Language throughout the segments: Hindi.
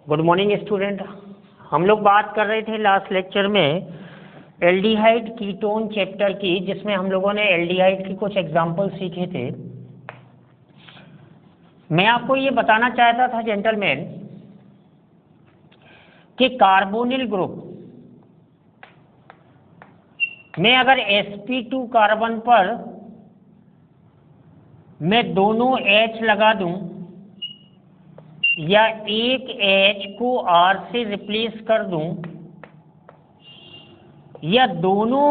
Good morning student. हम लोग बात कर रहे थे लास्ट लेक्चर में एल्डिहाइड कीटोन चैप्टर की, जिसमें हम लोगों ने एल्डिहाइड की कुछ एग्जाम्पल सीखे थे। मैं आपको ये बताना चाहता था जेंटलमैन कि कार्बोनिल ग्रुप में अगर sp2 कार्बन पर मैं दोनों H लगा दूं या एक H को R से रिप्लेस कर दूं या दोनों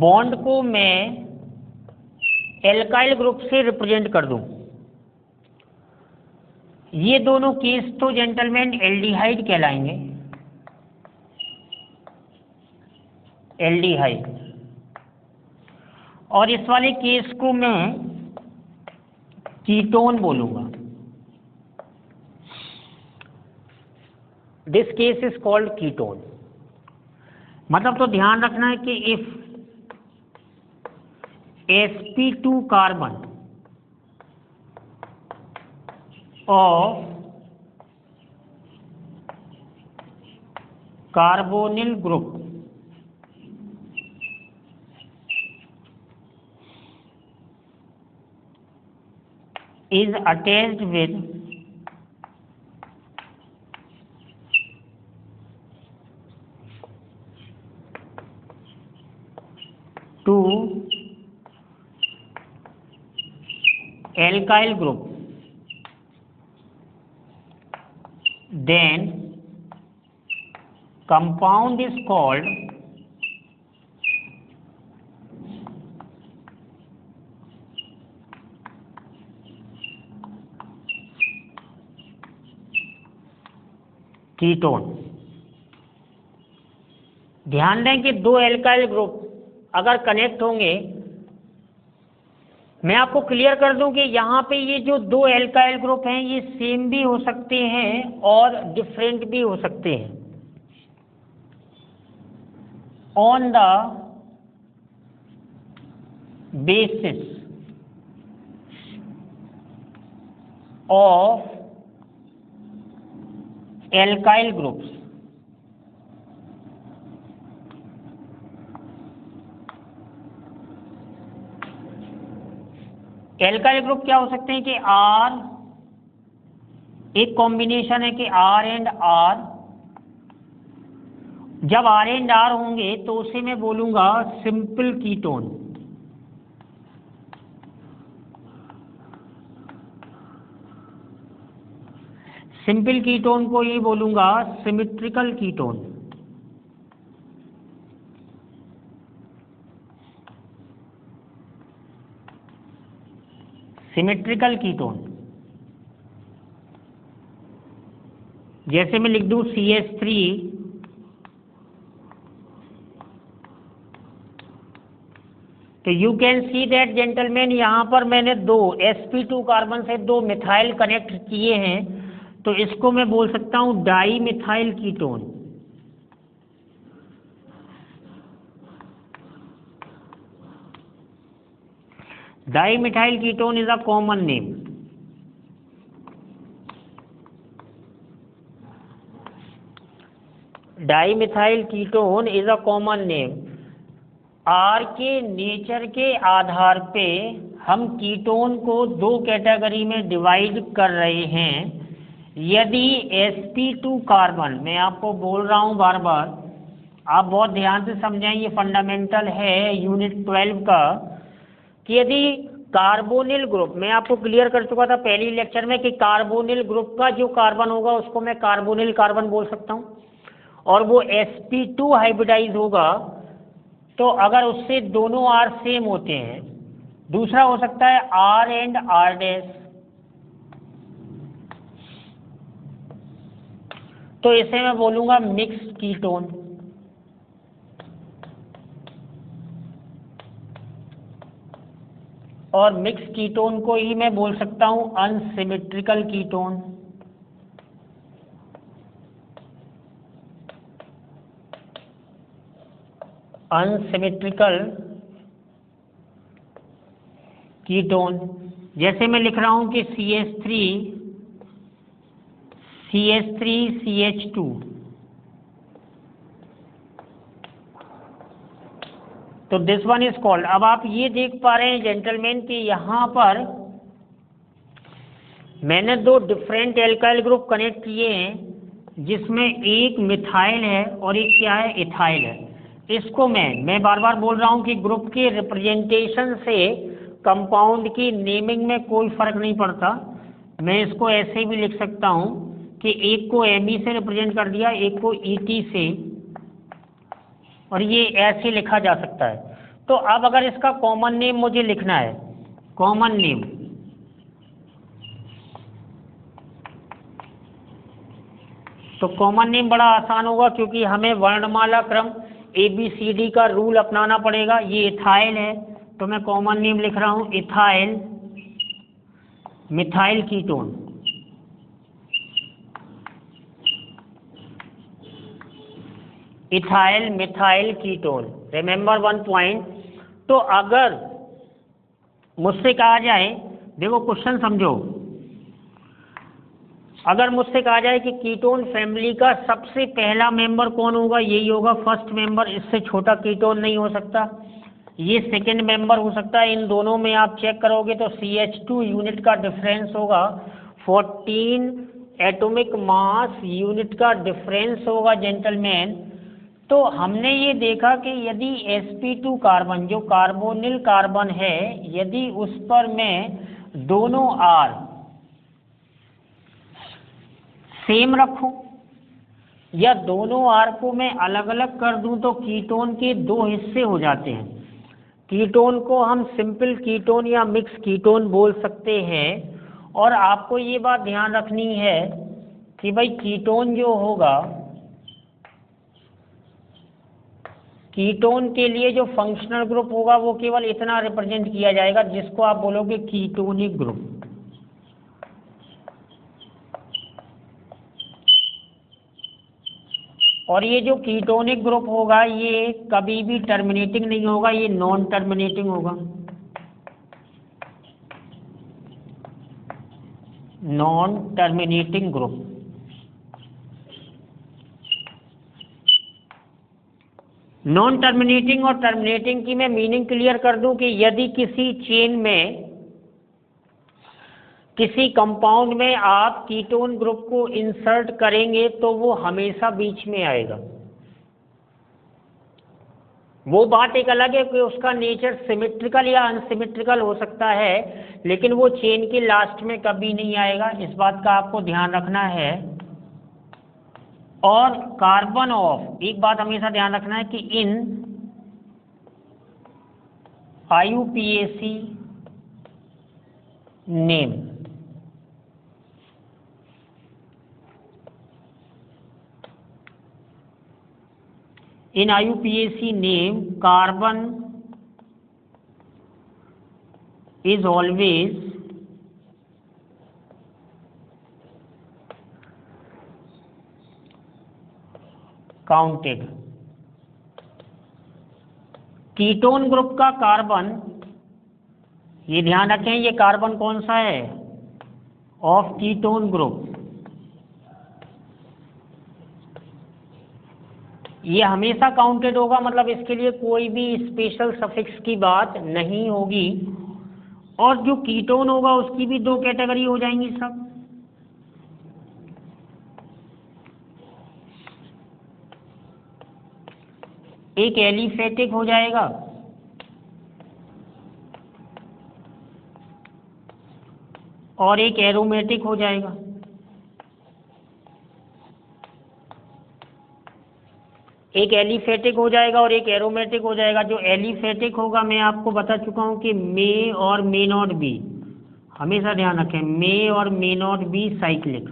बॉन्ड को मैं एल्काइल ग्रुप से रिप्रेजेंट कर दूं, ये दोनों केस तो जेंटलमैन एल्डिहाइड कहलाएंगे। एल्डिहाइड। और इस वाले केस को मैं कीटोन बोलूंगा। This case is called ketone. मतलब तो ध्यान रखना है कि if sp2 carbon of carbonyl group is attached with two alkyl group, then compound is called ketone. ध्यान दें कि दो एल्काइल ग्रुप अगर कनेक्ट होंगे, मैं आपको क्लियर कर दूं कि यहाँ पे ये जो दो एल्काइल ग्रुप हैं ये सेम भी हो सकते हैं और डिफरेंट भी हो सकते हैं on the basis of alkyl groups. Alkyl group क्या हो सकते हैं कि R, एक कॉम्बिनेशन है कि R एंड R। जब R एंड R होंगे तो उसे मैं बोलूंगा सिंपल कीटोन। सिंपल कीटोन को ये बोलूंगा सिमेट्रिकल कीटोन। Symmetrical ketone. जैसे मैं लिख दूं CH3 तो you can see that gentleman, यहां पर मैंने दो sp2 कार्बन से दो मिथाइल कनेक्ट किए हैं, तो इसको मैं बोल सकता हूं dimethyl ketone. Dimethyl ketone is a common name. Dimethyl ketone is a common name. R के नेचर के आधार पे हम कीटोन को दो कैटेगरी में डिवाइड कर रहे हैं। यदि sp2 कार्बन, मैं आपको बोल रहा हूं बार बार, आप बहुत ध्यान से समझें, ये फंडामेंटल है यूनिट 12 का, कि यदि कार्बोनिल ग्रुप, मैं आपको क्लियर कर चुका था पहली लेक्चर में कि कार्बोनिल ग्रुप का जो कार्बन होगा उसको मैं कार्बोनिल कार्बन बोल सकता हूं, और वो sp2 हाइब्रिडाइज होगा तो अगर उससे दोनों R सेम होते हैं। दूसरा हो सकता है R एंड R डैश, तो इसे मैं बोलूंगा मिक्स्ड कीटोन। और मिक्स कीटोन को ही मैं बोल सकता हूं अनसिमेट्रिकल कीटोन। Unsymmetrical ketone. जैसे मैं लिख रहा हूं कि CH3 CH3CH2। तो दिस वन इज कॉल्ड। अब आप ये देख पा रहे हैं जेंटलमैन कि यहाँ पर मैंने दो डिफरेंट एल्काइल ग्रुप कनेक्ट किए हैं, जिसमें एक मिथाइल है और एक क्या है, इथाइल है। इसको मैं बार बार बोल रहा हूँ कि ग्रुप के रिप्रेजेंटेशन से कंपाउंड की नेमिंग में कोई फर्क नहीं पड़ता। मैं इसको ऐसे भी लिख सकता हूँ कि एक को Me से रिप्रेजेंट कर दिया, एक को Et से, और ये ऐसे लिखा जा सकता है। तो अब अगर इसका कॉमन नेम मुझे लिखना है, कॉमन नेम, तो कॉमन नेम बड़ा आसान होगा, क्योंकि हमें वर्णमाला क्रम ABCD का रूल अपनाना पड़ेगा। ये इथाइल है तो मैं कॉमन नेम लिख रहा हूं ethyl methyl ketone. Ethyl methyl ketone, remember one point. तो अगर मुझसे कहा जाए, देखो क्वेश्चन समझो, अगर मुझसे कहा जाए कि कीटोन फैमिली का सबसे पहला मेंबर कौन होगा, यही होगा फर्स्ट मेंबर, इससे छोटा कीटोन नहीं हो सकता। ये सेकंड मेंबर हो सकता है। इन दोनों में आप चेक करोगे तो CH2 यूनिट का डिफरेंस होगा, 14 एटॉमिक मास यूनिट का डिफरेंस होगा जेंटलमैन। तो हमने ये देखा कि यदि sp2 कार्बन, जो कार्बोनिल कार्बन है, यदि उस पर मैं दोनों R सेम रखूं या दोनों R को मैं अलग अलग कर दूं, तो कीटोन के दो हिस्से हो जाते हैं। कीटोन को हम सिंपल कीटोन या मिक्स कीटोन बोल सकते हैं। और आपको ये बात ध्यान रखनी है कि भाई कीटोन जो होगा, कीटोन के लिए जो फंक्शनल ग्रुप होगा वो केवल इतना रिप्रेजेंट किया जाएगा, जिसको आप बोलोगे कीटोनिक ग्रुप। और ये जो कीटोनिक ग्रुप होगा ये कभी भी टर्मिनेटिंग नहीं होगा, ये नॉन टर्मिनेटिंग होगा, non terminating group. Non terminating और टर्मिनेटिंग की मैं मीनिंग क्लियर कर दूं कि यदि किसी चेन में, किसी कंपाउंड में आप कीटोन ग्रुप को इंसर्ट करेंगे तो वो हमेशा बीच में आएगा। वो बात एक अलग है कि उसका नेचर सिमेट्रिकल या अनसिमेट्रिकल हो सकता है, लेकिन वो चेन के लास्ट में कभी नहीं आएगा। इस बात का आपको ध्यान रखना है। और कार्बन ऑफ, एक बात हमेशा ध्यान रखना है कि इन IUPAC name, in IUPAC name, carbon is always counted। Ketone group का कार्बन, ये ध्यान रखें, ये कार्बन कौन सा है, ऑफ कीटोन ग्रुप, ये हमेशा काउंटेड होगा। मतलब इसके लिए कोई भी स्पेशल सफिक्स की बात नहीं होगी। और जो कीटोन होगा उसकी भी दो कैटेगरी हो जाएंगी सब। एक एलिफेटिक हो जाएगा और एक एरोमेटिक हो जाएगा। एक एलिफेटिक हो जाएगा और एक एरोमेटिक हो जाएगा। जो एलिफेटिक होगा मैं आपको बता चुका हूं कि मे और मे नॉट बी, हमेशा ध्यान रखें, मे और मे नॉट बी साइक्लिक।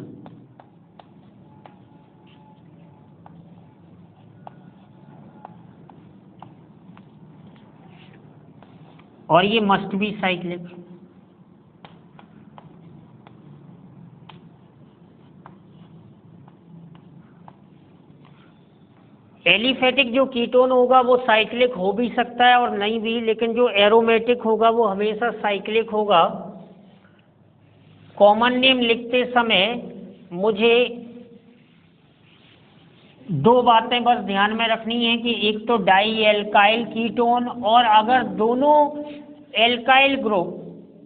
और ये मस्ट बी साइक्लिक। एलिफेटिक जो कीटोन होगा वो साइक्लिक हो भी सकता है और नहीं भी, लेकिन जो एरोमेटिक होगा वो हमेशा साइक्लिक होगा। कॉमन नेम लिखते समय मुझे दो बातें बस ध्यान में रखनी है कि एक तो डाई एल्काइल कीटोन, और अगर दोनों एल्काइल ग्रुप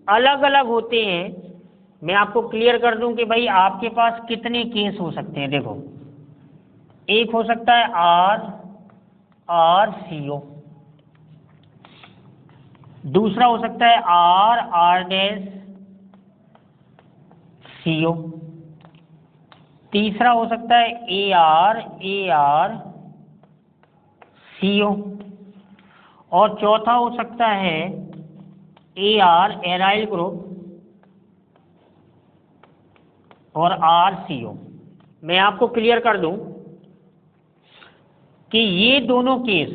अलग अलग होते हैं, मैं आपको क्लियर कर दूं कि भाई आपके पास कितने केस हो सकते हैं। देखो, एक हो सकता है RCO, दूसरा हो सकता है RCO, तीसरा हो सकता है ARCO, और चौथा हो सकता है एराइल ग्रुप और RCO। मैं आपको क्लियर कर दूं कि ये दोनों केस,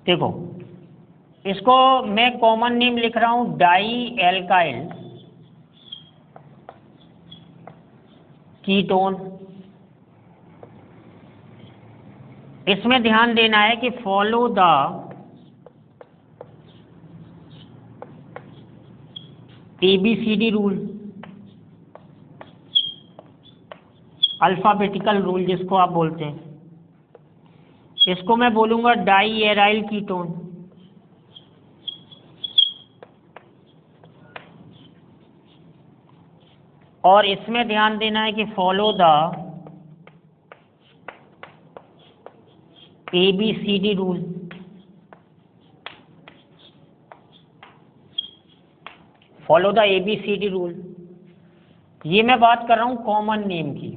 देखो इसको मैं कॉमन नेम लिख रहा हूं डाई एल्काइल कीटोन। इसमें ध्यान देना है कि follow the ABCD rule, alphabetical rule जिसको आप बोलते हैं, इसको मैं बोलूंगा डाई एराइल कीटोन। और इसमें ध्यान देना है कि follow the ABCD rule. Follow the ABCD rule, ये मैं बात कर रहा हूं कॉमन नेम की।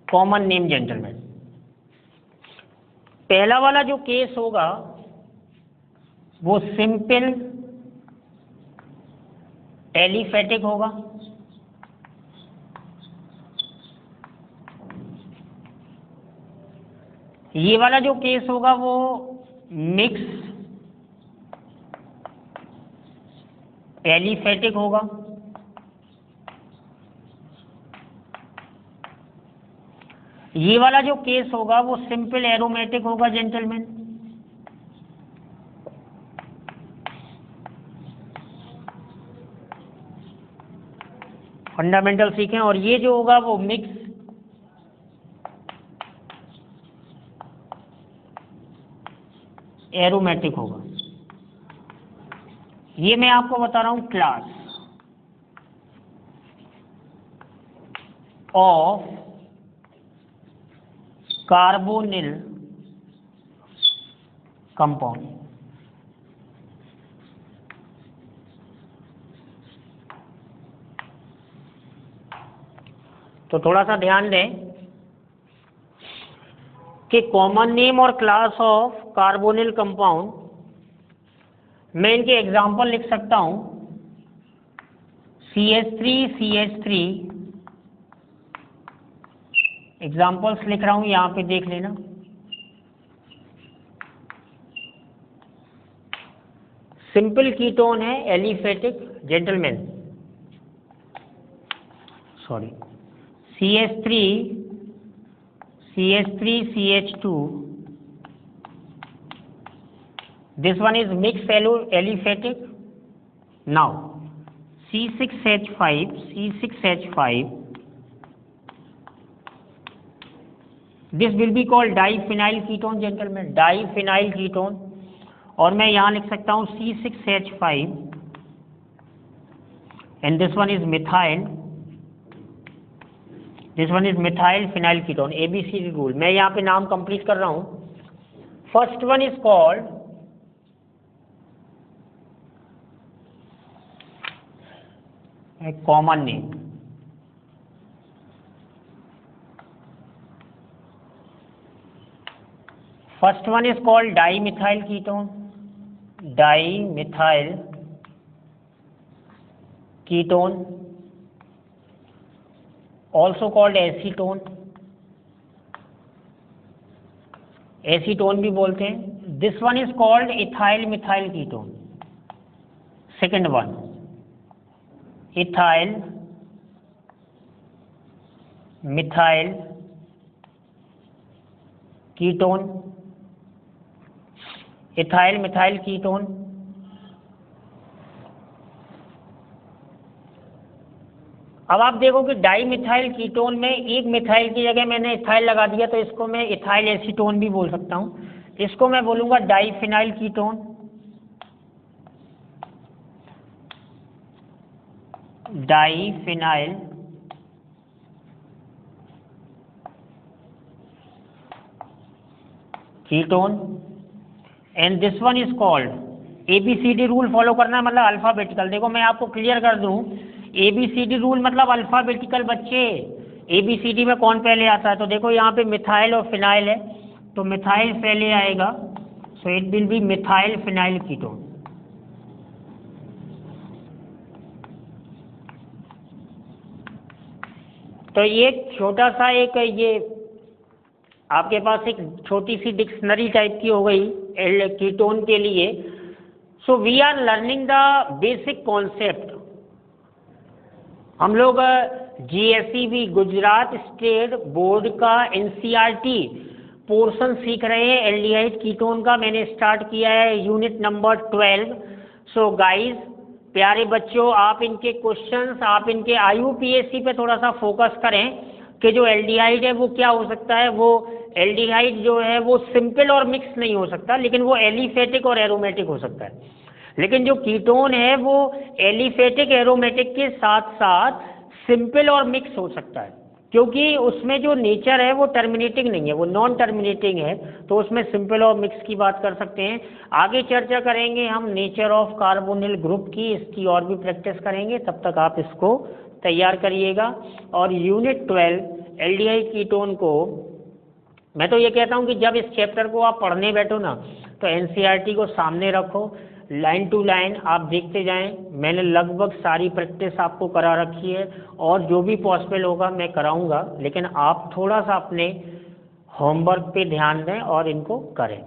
कॉमन नेम जेंटलमैन, पहला वाला जो केस होगा वो सिंपल एलिफेटिक होगा, ये वाला जो केस होगा वो मिक्स एलिफेटिक होगा, ये वाला जो केस होगा वो सिंपल एरोमेटिक होगा जेंटलमैन। फंडामेंटल सीखें। और ये जो होगा वो मिक्स एरोमेटिक होगा। ये मैं आपको बता रहा हूं क्लास ऑफ कार्बोनिल कंपाउंड। तो थोड़ा सा ध्यान दें कि कॉमन नेम और क्लास ऑफ कार्बोनिल कंपाउंड, मैं इनके एग्जाम्पल लिख सकता हूं CH3 एग्जाम्पल्स लिख रहा हूं, यहां पे देख लेना। सिंपल कीटोन है aliphatic gentleman, sorry CH3CH2, this one is mixed aliphatic. Now C6H5, this will be called diphenyl ketone gentlemen, diphenyl ketone। और मैं यहाँ लिख सकता हूँ C6H5 and this one is methyl, this one is methyl phenyl ketone। ABCD rule मैं यहाँ पे नाम कंप्लीट कर रहा हूँ। First one is called a common name, first one is called dimethyl ketone, also called acetone, भी बोलते हैं। this one is called ethyl methyl ketone, second one ethyl methyl ketone, ethyl methyl ketone अब आप देखो कि डाई मिथाइल कीटोन में एक मिथाइल की जगह मैंने इथाइल लगा दिया, तो इसको मैं इथाइल एसीटोन भी बोल सकता हूँ। इसको मैं बोलूँगा diphenyl ketone, diphenyl ketone. And this one is called, ABCD rule follow करना है, मतलब अल्फाबेटिकल। देखो मैं आपको क्लियर कर दूं, ABCD रूल मतलब अल्फाबेटिकल बच्चे। ABCD में कौन पहले आता है? तो देखो यहाँ पे मिथाइल और फिनाइल है, तो मिथाइल पहले आएगा, so it will be methyl phenyl ketone. तो ये छोटा सा एक ये आपके पास एक छोटी सी डिक्शनरी टाइप की हो गई कीटोन के लिए। So we are learning the basic concept. हम लोग GSEB गुजरात स्टेट बोर्ड का NCERT पोर्शन सीख रहे हैं एल्डिहाइड कीटोन का। मैंने स्टार्ट किया है यूनिट नंबर 12। सो गाइस, प्यारे बच्चों, आप इनके क्वेश्चंस, आप इनके IUPAC पे थोड़ा सा फोकस करें कि जो एल्डिहाइड है वो क्या हो सकता है। वो एल्डिहाइड जो है वो सिंपल और मिक्स नहीं हो सकता, लेकिन वो एलिफेटिक और एरोमेटिक हो सकता है। लेकिन जो कीटोन है वो एलिफेटिक एरोमेटिक के साथ साथ सिंपल और मिक्स हो सकता है, क्योंकि उसमें जो नेचर है वो टर्मिनेटिंग नहीं है, वो नॉन टर्मिनेटिंग है। तो उसमें सिंपल और मिक्स की बात कर सकते हैं। आगे चर्चा करेंगे हम नेचर ऑफ कार्बोनिल ग्रुप की, इसकी और भी प्रैक्टिस करेंगे। तब तक आप इसको तैयार करिएगा। और यूनिट 12 एल्डिहाइड कीटोन को मैं तो ये कहता हूँ कि जब इस चैप्टर को आप पढ़ने बैठो ना, तो NCERT को सामने रखो, लाइन टू लाइन आप देखते जाएं। मैंने लगभग सारी प्रैक्टिस आपको करा रखी है, और जो भी पॉसिबल होगा मैं कराऊंगा, लेकिन आप थोड़ा सा अपने होमवर्क पे ध्यान दें और इनको करें।